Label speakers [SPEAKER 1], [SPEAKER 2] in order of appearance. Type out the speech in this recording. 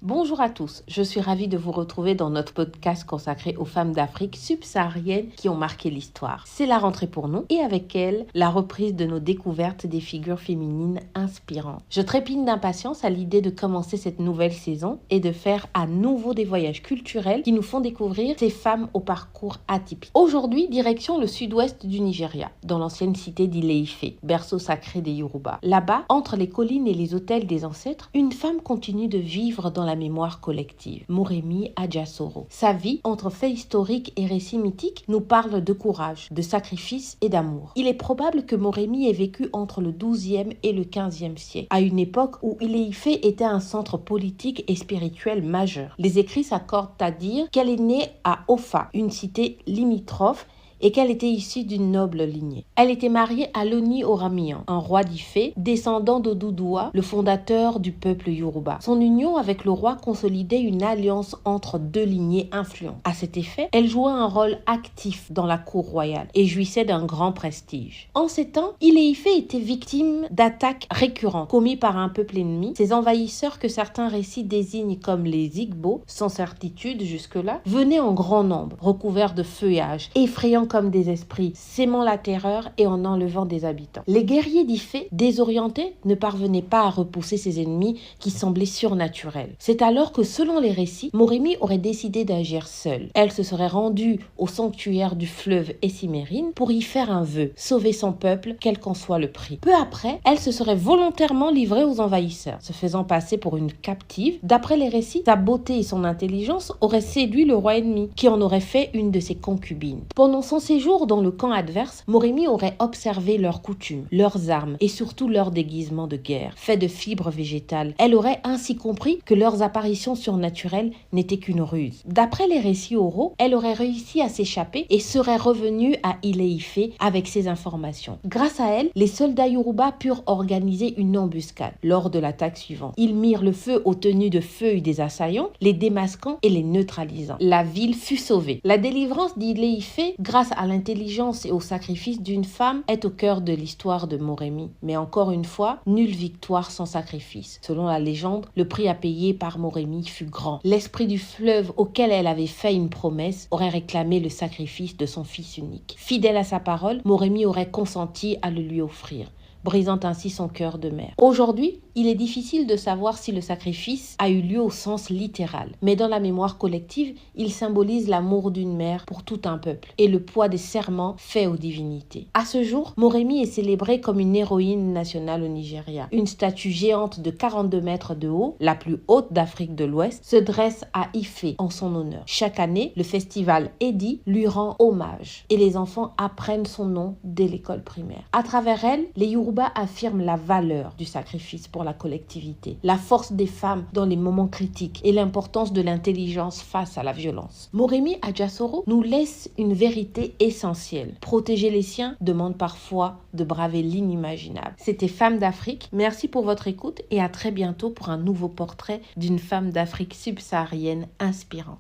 [SPEAKER 1] Bonjour à tous, je suis ravie de vous retrouver dans notre podcast consacré aux femmes d'Afrique subsaharienne qui ont marqué l'histoire. C'est la rentrée pour nous et avec elle, la reprise de nos découvertes des figures féminines inspirantes. Je trépigne d'impatience à l'idée de commencer cette nouvelle saison et de faire à nouveau des voyages culturels qui nous font découvrir ces femmes au parcours atypique. Aujourd'hui, direction le sud-ouest du Nigeria, dans l'ancienne cité d'Ile-Ife, berceau sacré des Yoruba. Là-bas, entre les collines et les hôtels des ancêtres, une femme continue de vivre dans la mémoire collective, Moremi Ajasoro. Sa vie, entre faits historiques et récits mythiques, nous parle de courage, de sacrifice et d'amour. Il est probable que Moremi ait vécu entre le XIIe et le XVe siècle, à une époque où Ile-Ife était un centre politique et spirituel majeur. Les écrits s'accordent à dire qu'elle est née à Ofa, une cité limitrophe, et qu'elle était issue d'une noble lignée. Elle était mariée à Loni Oramiyan, un roi d'Ifé, descendant d'Oduduwa, le fondateur du peuple Yoruba. Son union avec le roi consolidait une alliance entre deux lignées influentes. À cet effet, elle jouait un rôle actif dans la cour royale et jouissait d'un grand prestige. En ces temps, Ile-Ife était victime d'attaques récurrentes commises par un peuple ennemi. Ces envahisseurs que certains récits désignent comme les Igbo, sans certitude jusque-là, venaient en grand nombre, recouverts de feuillage, effrayant comme des esprits, sémant la terreur et en enlevant des habitants. Les guerriers d'Ifé, désorientés, ne parvenaient pas à repousser ces ennemis qui semblaient surnaturels. C'est alors que, selon les récits, Moremi aurait décidé d'agir seule. Elle se serait rendue au sanctuaire du fleuve Essimérine pour y faire un vœu, sauver son peuple, quel qu'en soit le prix. Peu après, elle se serait volontairement livrée aux envahisseurs, se faisant passer pour une captive. D'après les récits, sa beauté et son intelligence auraient séduit le roi ennemi, qui en aurait fait une de ses concubines. Pendant son séjour dans le camp adverse, Moremi aurait observé leurs coutumes, leurs armes et surtout leurs déguisements de guerre, faits de fibres végétales. Elle aurait ainsi compris que leurs apparitions surnaturelles n'étaient qu'une ruse. D'après les récits oraux, elle aurait réussi à s'échapper et serait revenue à Ile-Ife avec ces informations. Grâce à elle, les soldats Yoruba purent organiser une embuscade lors de l'attaque suivante. Ils mirent le feu aux tenues de feuilles des assaillants, les démasquant et les neutralisant. La ville fut sauvée. La délivrance d'Ile-Ife, grâce à l'intelligence et au sacrifice d'une femme, est au cœur de l'histoire de Moremi. Mais encore une fois, nulle victoire sans sacrifice. Selon la légende, le prix à payer par Moremi fut grand. L'esprit du fleuve auquel elle avait fait une promesse aurait réclamé le sacrifice de son fils unique. Fidèle à sa parole, Moremi aurait consenti à le lui offrir, brisant ainsi son cœur de mère. Aujourd'hui, il est difficile de savoir si le sacrifice a eu lieu au sens littéral, mais dans la mémoire collective, il symbolise l'amour d'une mère pour tout un peuple et le poids des serments faits aux divinités. À ce jour, Moremi est célébrée comme une héroïne nationale au Nigeria. Une statue géante de 42 mètres de haut, la plus haute d'Afrique de l'Ouest, se dresse à Ife en son honneur. Chaque année, le festival Edi lui rend hommage et les enfants apprennent son nom dès l'école primaire. À travers elle, les Yoruba affirment la valeur du sacrifice pour la collectivité, la force des femmes dans les moments critiques et l'importance de l'intelligence face à la violence. Moremi Ajasoro nous laisse une vérité essentielle. Protéger les siens demande parfois de braver l'inimaginable. C'était Femmes d'Afrique. Merci pour votre écoute et à très bientôt pour un nouveau portrait d'une femme d'Afrique subsaharienne inspirante.